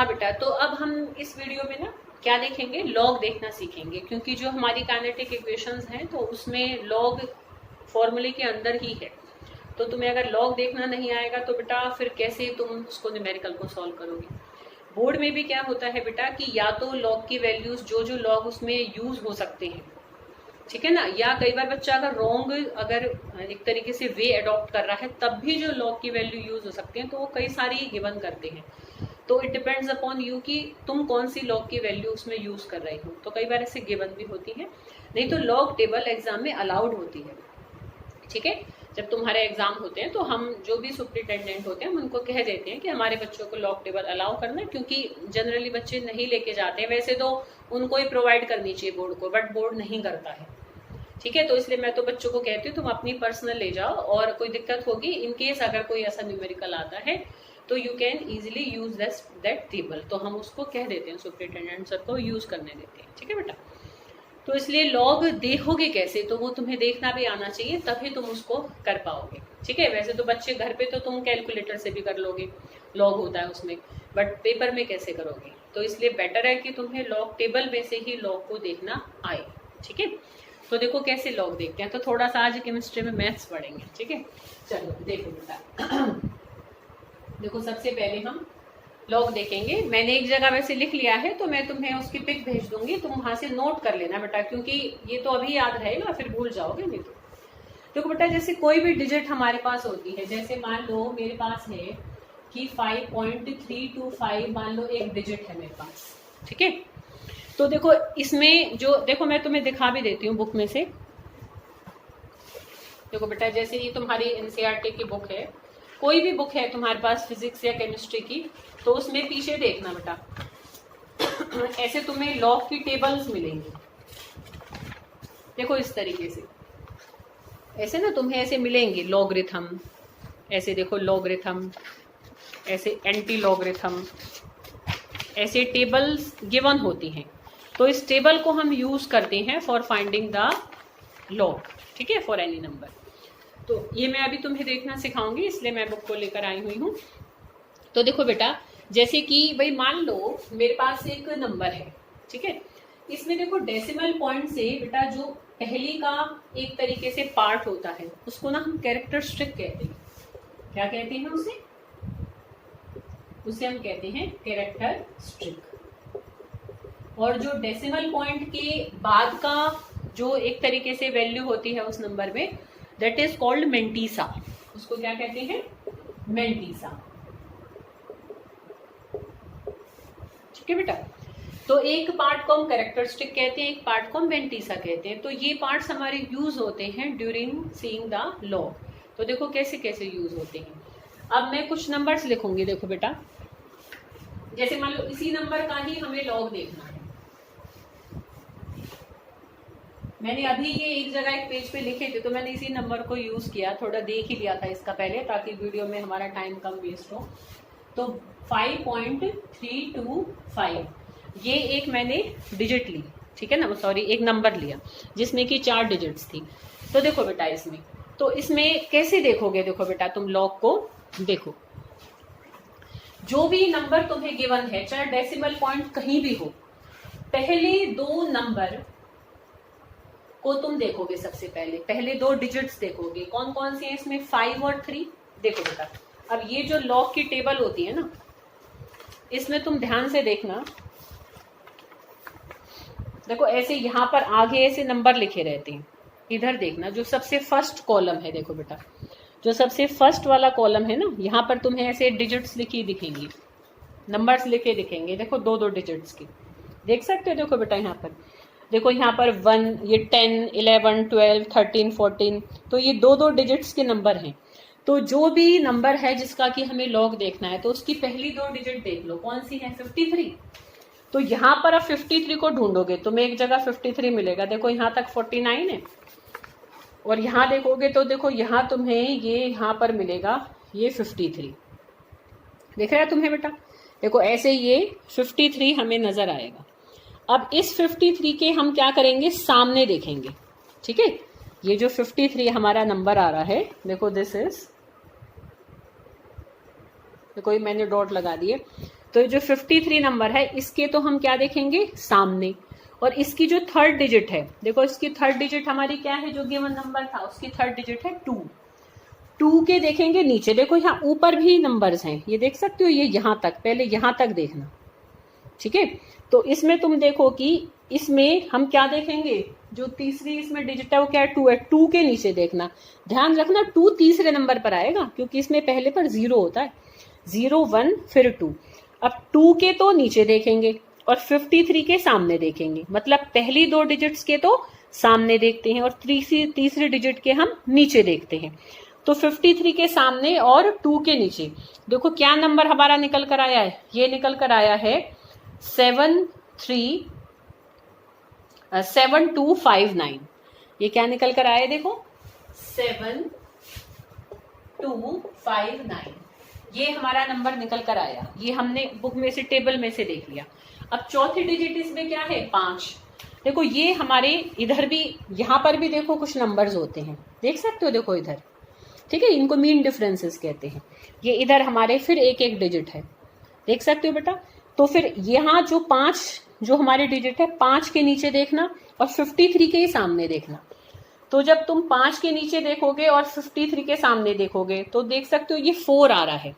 हाँ बेटा, तो अब हम इस वीडियो में ना क्या देखेंगे, लॉग देखना सीखेंगे, क्योंकि जो हमारी काइनेटिक इक्वेशंस हैं तो उसमें लॉग फॉर्मूले के अंदर ही है। तो तुम्हें अगर लॉग देखना नहीं आएगा तो बेटा फिर कैसे तुम उसको न्यूमेरिकल को सॉल्व करोगे। बोर्ड में भी क्या होता है बेटा कि या तो लॉग की वैल्यूज जो जो लॉग उसमें यूज हो सकते हैं, ठीक है ना, या कई बार बच्चा अगर रॉन्ग अगर एक तरीके से वे अडॉप्ट कर रहा है तब भी जो लॉग की वैल्यू यूज हो सकती है, तो वो कई सारी गिवन करते हैं। तो इट डिपेंड्स अपॉन यू कि तुम कौन सी लॉग की वैल्यू उसमें यूज कर रहे हो। तो कई बार ऐसे गिवन भी होती है, नहीं तो लॉग टेबल एग्जाम में अलाउड होती है, ठीक है। जब तुम्हारे एग्जाम होते हैं तो हम जो भी सुपरिटेंडेंट होते हैं हम उनको कह देते हैं कि हमारे बच्चों को लॉग टेबल अलाउ करना है, क्योंकि जनरली बच्चे नहीं लेके जाते हैं। वैसे तो उनको ही प्रोवाइड करनी चाहिए बोर्ड को, बट बोर्ड नहीं करता है, ठीक है। तो इसलिए मैं तो बच्चों को कहती हूँ तुम अपनी पर्सनल ले जाओ, और कोई दिक्कत होगी इन केस अगर कोई ऐसा न्यूमेरिकल आता है तो you can easily use that table. तो हम उसको कह देते हैं, सुपरिटेंडेंट सर को यूज करने देते हैं, ठीक है बेटा। तो इसलिए लॉग देखोगे कैसे, तो वो तुम्हें देखना भी आना चाहिए, तभी तुम उसको कर पाओगे, ठीक है। वैसे तो बच्चे घर पे तो तुम कैलकुलेटर से भी कर लोगे, लॉग होता है उसमें, बट पेपर में कैसे करोगे। तो इसलिए बेटर है कि तुम्हें लॉग टेबल में से ही लॉग को देखना आए, ठीक है। तो देखो कैसे लॉग देखते हैं, तो थोड़ा सा आज केमिस्ट्री में मैथ्स पढ़ेंगे, ठीक है। चलो देखो बेटा, देखो सबसे पहले हम लॉग देखेंगे। मैंने एक जगह वैसे लिख लिया है तो मैं तुम्हें उसकी पिक भेज दूंगी, तुम वहां से नोट कर लेना बेटा, क्योंकि ये तो अभी याद रहेगा फिर भूल जाओगे नहीं तो। देखो बेटा, जैसे कोई भी डिजिट हमारे पास होती है, जैसे मान लो मेरे पास है कि 5.325 मान लो एक डिजिट है मेरे पास, ठीक है। तो देखो इसमें जो, देखो मैं तुम्हें दिखा भी देती हूँ बुक में से। देखो बेटा, जैसे ये तुम्हारी एनसीईआरटी की बुक है, कोई भी बुक है तुम्हारे पास फिजिक्स या केमिस्ट्री की, तो उसमें पीछे देखना बेटा, ऐसे तुम्हें लॉग की टेबल्स मिलेंगी। देखो इस तरीके से, ऐसे ना तुम्हें ऐसे मिलेंगे लॉगरिथम, ऐसे देखो लॉगरिथम, ऐसे एंटी लॉगरिथम, ऐसे टेबल्स गिवन होती हैं। तो इस टेबल को हम यूज करते हैं फॉर फाइंडिंग द लॉग, ठीक है, फॉर एनी नंबर। तो ये मैं अभी तुम्हें देखना सिखाऊंगी, इसलिए मैं बुक को लेकर आई हुई हूँ। तो देखो बेटा, जैसे कि भाई मान लो मेरे पास एक नंबर है, ठीक है। इसमें देखो डेसिमल पॉइंट से बेटा जो पहली का एक तरीके से पार्ट होता है उसको ना हम कैरेक्टरिस्टिक कहते हैं। क्या कहते हैं उसे? उसे हम कहते हैं कैरेक्टरिस्टिक। और जो डेसिमल पॉइंट के बाद का जो एक तरीके से वैल्यू होती है उस नंबर में, दैट इज कॉल्ड मेंटीसा। उसको क्या कहते हैं? मेंटीसा, ठीक है बेटा। तो एक पार्ट को हम कैरेक्टरिस्टिक कहते हैं, एक पार्ट को हम मेंटीसा कहते हैं। तो ये पार्ट्स हमारे यूज होते हैं ड्यूरिंग सीइंग द लॉग। तो देखो कैसे कैसे यूज होते हैं। अब मैं कुछ नंबर्स लिखूंगी, देखो बेटा, जैसे मान लो इसी नंबर का ही हमें लॉग देखना है। मैंने अभी ये एक जगह एक पेज पे लिखे थे, तो मैंने इसी नंबर को यूज किया, थोड़ा देख ही लिया था इसका पहले, ताकि वीडियो में हमारा टाइम कम वेस्ट हो। तो 5.325 ये एक मैंने डिजिट ली, ठीक है ना, सॉरी एक नंबर लिया जिसमें कि 4 डिजिट्स थी। तो देखो बेटा इसमें, तो इसमें कैसे देखोगे, देखो बेटा तुम लॉग को देखो, जो भी नंबर तुम्हें गिवन है, चाहे डेसिमल पॉइंट कहीं भी हो, पहले 2 नंबर को तुम देखोगे। सबसे पहले 2 डिजिट्स देखोगे। कौन कौन से हैं इसमें? 5 और 3। देखो बेटा, अब ये जो लॉग की टेबल होती है ना, इसमें तुम ध्यान से देखना, देखो ऐसे यहाँ पर आगे ऐसे नंबर लिखे रहते हैं। इधर देखना, जो सबसे फर्स्ट कॉलम है, देखो बेटा जो सबसे फर्स्ट वाला कॉलम है ना, यहाँ पर तुम्हें ऐसे डिजिट्स लिखी दिखेंगी, नंबर्स लिखे दिखेंगे। देखो 2-2 डिजिट्स की देख सकते हो। देखो बेटा यहाँ पर देखो, यहाँ पर 1, ये 10, 11, 12, 13, 14, तो ये 2-2 डिजिट्स के नंबर हैं। तो जो भी नंबर है जिसका कि हमें लॉग देखना है, तो उसकी पहली 2 डिजिट देख लो, कौन सी है? 53। तो यहाँ पर आप 53 को ढूंढोगे, तुम्हें एक जगह 53 मिलेगा। देखो यहाँ तक 49 है, और यहाँ देखोगे तो देखो यहाँ तुम्हें ये यहाँ पर मिलेगा ये 53। देख रहा है तुम्हें बेटा? देखो ऐसे ये 53 हमें नजर आएगा। अब इस 53 के हम क्या करेंगे? सामने देखेंगे, ठीक है। ये जो 53 हमारा नंबर आ रहा है, देखो दिस इज, देखो मैंने डॉट लगा दिए। तो जो 53 नंबर है इसके तो हम क्या देखेंगे, सामने। और इसकी जो थर्ड डिजिट है, देखो इसकी थर्ड डिजिट हमारी क्या है, जो गिवन नंबर था उसकी थर्ड डिजिट है 2। 2 के देखेंगे नीचे, देखो यहाँ ऊपर भी नंबर्स हैं, ये देख सकते हो, ये यहाँ तक, पहले यहाँ तक देखना, ठीक है। तो इसमें तुम देखो कि इसमें हम क्या देखेंगे, जो तीसरी इसमें डिजिट है वो क्या है, 2 है। 2 के नीचे देखना, ध्यान रखना 2 तीसरे नंबर पर आएगा, क्योंकि इसमें पहले पर 0 होता है, 0 1 फिर 2। अब 2 के तो नीचे देखेंगे और 53 के सामने देखेंगे, मतलब पहली 2 डिजिट्स के तो सामने देखते हैं और तीसरी डिजिट के हम नीचे देखते हैं। तो 53 के सामने और 2 के नीचे देखो क्या नंबर हमारा निकल कर आया है, ये निकल कर आया है 7259। ये क्या निकल कर आया, देखो 7259, ये हमारा नंबर निकल कर आया। ये हमने बुक में से, टेबल में से देख लिया। अब चौथी डिजिट इसमें क्या है, 5। देखो ये हमारे इधर भी, यहाँ पर भी देखो कुछ नंबर्स होते हैं, देख सकते हो, देखो इधर, ठीक है, इनको मीन डिफरेंसेस कहते हैं। ये इधर हमारे फिर एक डिजिट है, देख सकते हो बेटा। तो फिर यहाँ जो 5 जो हमारे डिजिट है, 5 के नीचे देखना और 53 के सामने देखना। तो जब तुम 5 के नीचे देखोगे और 53 के सामने देखोगे तो देख सकते हो ये 4 आ रहा है,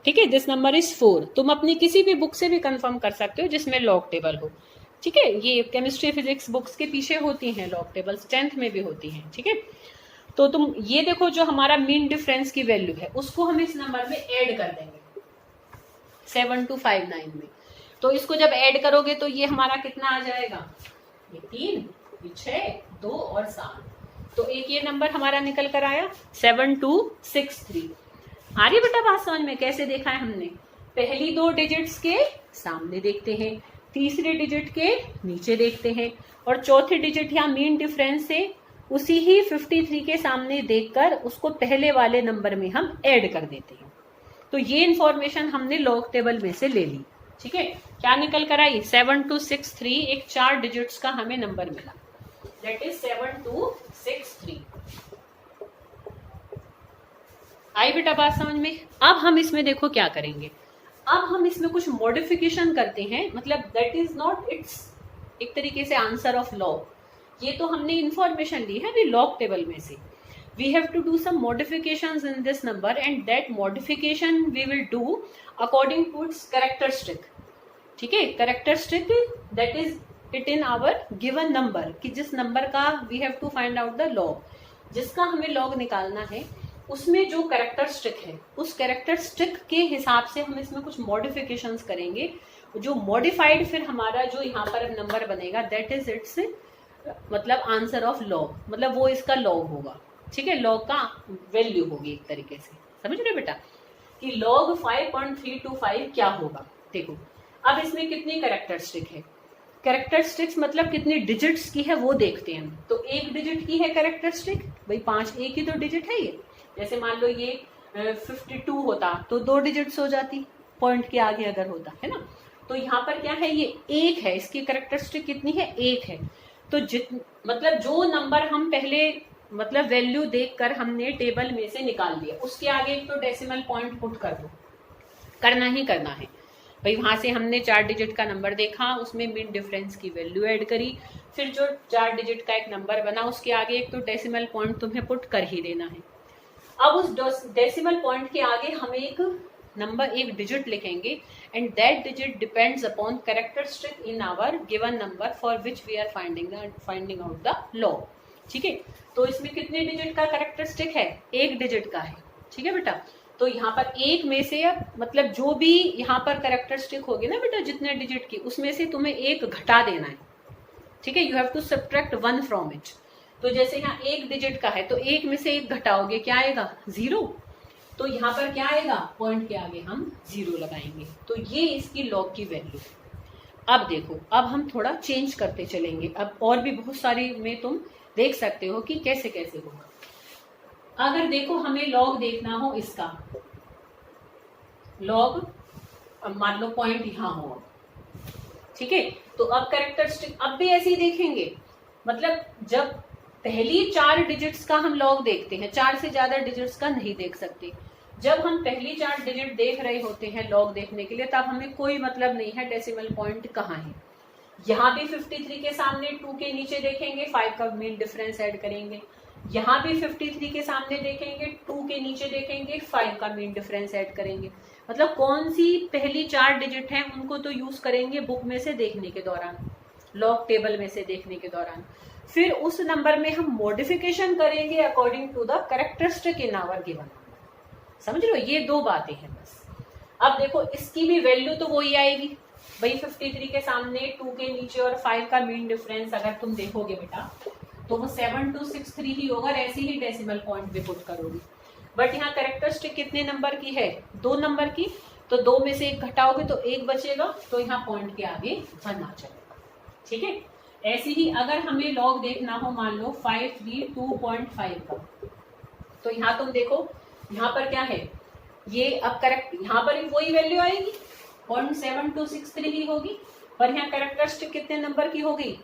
ठीक है, दिस नंबर इज 4। तुम अपनी किसी भी बुक से भी कंफर्म कर सकते हो जिसमें लॉग टेबल हो, ठीक है। ये केमिस्ट्री फिजिक्स बुक्स के पीछे होती हैं लॉग टेबल्स, 10th में भी होती हैं, ठीक है। तो तुम ये देखो जो हमारा मीन डिफरेंस की वैल्यू है उसको हम इस नंबर में ऐड कर देंगे 7259 में। तो इसको जब ऐड करोगे तो ये हमारा कितना आ जाएगा, ये 3, ये 6, 2 और 7। तो एक ये नंबर हमारा निकल कर आया 7263। आ रही बेटा बात समझ में, कैसे देखा है हमने, पहली 2 डिजिट्स के सामने देखते हैं, तीसरे डिजिट के नीचे देखते हैं और चौथे डिजिट या मीन डिफरेंस से उसी ही 53 के सामने देखकर उसको पहले वाले नंबर में हम ऐड कर देते हैं। तो ये इंफॉर्मेशन हमने लॉग टेबल में से ले ली, ठीक है। क्या निकल कर आई, 7263, एक 4 डिजिट्स का हमें नंबर मिला, दैट इज 7263। आई बेटा बात समझ में। अब हम इसमें देखो क्या करेंगे, अब हम इसमें कुछ मॉडिफिकेशन करते हैं, मतलब दैट इज नॉट इट्स एक तरीके से आंसर ऑफ लॉग। ये तो हमने इंफॉर्मेशन ली है अभी लॉग टेबल में से, we have to do some modifications in this number and that modification we will do according to its characteristic, ठीक है। characteristic that is it in our given number, कि जिस नंबर का we have to find out the log, जिसका हमें log निकालना है उसमें जो कैरेक्टरिस्टिक है उस कैरेक्टरिस्टिक के हिसाब से हम इसमें कुछ मॉडिफिकेशंस करेंगे। जो मॉडिफाइड फिर हमारा जो यहाँ पर नंबर बनेगा दैट इज इट्स मतलब आंसर ऑफ लॉग, मतलब वो इसका लॉग होगा, ठीक है, लॉग का वैल्यू होगी एक तरीके से, समझ रहे बेटा कि लॉग 5.325 क्या होगा। देखो अब इसमें कितनी कैरेक्टरिस्टिक है, कैरेक्टरिस्टिक्स मतलब कितनी डिजिट्स की है वो देखते हैं। तो 1 डिजिट की है कैरेक्टरिस्टिक, भाई 5 एक ही तो डिजिट है ये। जैसे मान लो ये 52 होता तो 2 डिजिट्स हो जाती, पॉइंट के आगे अगर होता है ना। तो यहाँ पर क्या है, ये 1 है, इसकी कैरेक्टरिस्टिक कितनी है, 1 है। तो मतलब जो नंबर हम पहले मतलब वैल्यू देखकर हमने टेबल में से निकाल दिया उसके आगे एक तो डेसिमल पॉइंट पुट कर दो, करना ही करना है भाई। वहां से हमने 4 डिजिट का नंबर देखा, उसमें मीन डिफरेंस की वैल्यू ऐड करी, फिर जो 4 डिजिट का एक नंबर बना उसके आगे एक तो डेसिमल पॉइंट तुम्हें पुट कर ही देना है। अब उस डेसिमल पॉइंट के आगे हम एक नंबर, एक डिजिट लिखेंगे and that digit depends upon characteristic in our given number for which we are finding out the log, ठीक है। तो इसमें कितने डिजिट का कैरेक्टरिस्टिक है, 1 डिजिट का है, ठीक है बेटा। तो यहाँ पर 1 में से मतलब जो भी यहाँ पर कैरेक्टरिस्टिक होगी ना बेटा जितने डिजिट की, उसमें से तुम्हें 1 घटा देना है, ठीक है। You have to subtract 1 from it. तो जैसे यहाँ 1 डिजिट का है तो 1 में से 1 घटाओगे, क्या आएगा, 0। तो यहाँ पर क्या आएगा, पॉइंट के आगे हम 0 लगाएंगे। तो ये इसकी लॉग की वैल्यू। अब देखो, अब हम थोड़ा चेंज करते चलेंगे, अब और भी बहुत सारी में तुम देख सकते हो कि कैसे कैसे होगा। अगर देखो हमें लॉग देखना हो इसका, लॉग मान लो पॉइंट यहां हो, ठीक है। तो अब कैरेक्टरिस्टिक अब भी ऐसे ही देखेंगे, मतलब जब पहली 4 डिजिट्स का हम लॉग देखते हैं, 4 से ज्यादा डिजिट्स का नहीं देख सकते। जब हम पहली 4 डिजिट देख रहे होते हैं लॉग देखने के लिए, तब हमें कोई मतलब नहीं है डेसिमल पॉइंट कहाँ है। यहाँ भी 53 के सामने 2 के नीचे देखेंगे 5 का मीन डिफरेंस ऐड करेंगे, यहाँ भी 53 के सामने देखेंगे 2 के नीचे देखेंगे 5 का मीन डिफरेंस ऐड करेंगे। मतलब कौन सी पहली 4 डिजिट हैं उनको तो यूज करेंगे बुक में से देखने के दौरान, लॉग टेबल में से देखने के दौरान। फिर उस नंबर में हम मॉडिफिकेशन करेंगे according to the characteristic in our given number. समझ रहे हो, ये 2 बातें हैं बस। अब देखो इसकी भी वैल्यू तो वही आएगी भाई, 53 के सामने 2 के नीचे और 5 का मीन डिफरेंस अगर तुम देखोगे बेटा तो वो 7263 ही होगा, ऐसे ही डेसिमल पॉइंट पे पुट करोगे। बट यहाँ कैरेक्टरिस्टिक कितने नंबर की है, 2 नंबर की, तो 2 में से 1 घटाओगे तो 1 बचेगा, तो यहाँ पॉइंट के आगे 1 आ जाएगा। ठीक है, ऐसे ही अगर हमें लॉग देखना हो मान लो 532.5 का, तो यहाँ तुम देखो यहाँ पर क्या है, ये अब करेक्ट यहाँ पर वही वैल्यू आएगी 0.7263 ही होगी, पर यहाँ कैरेक्टरिस्टिक कितने नंबर की होगी,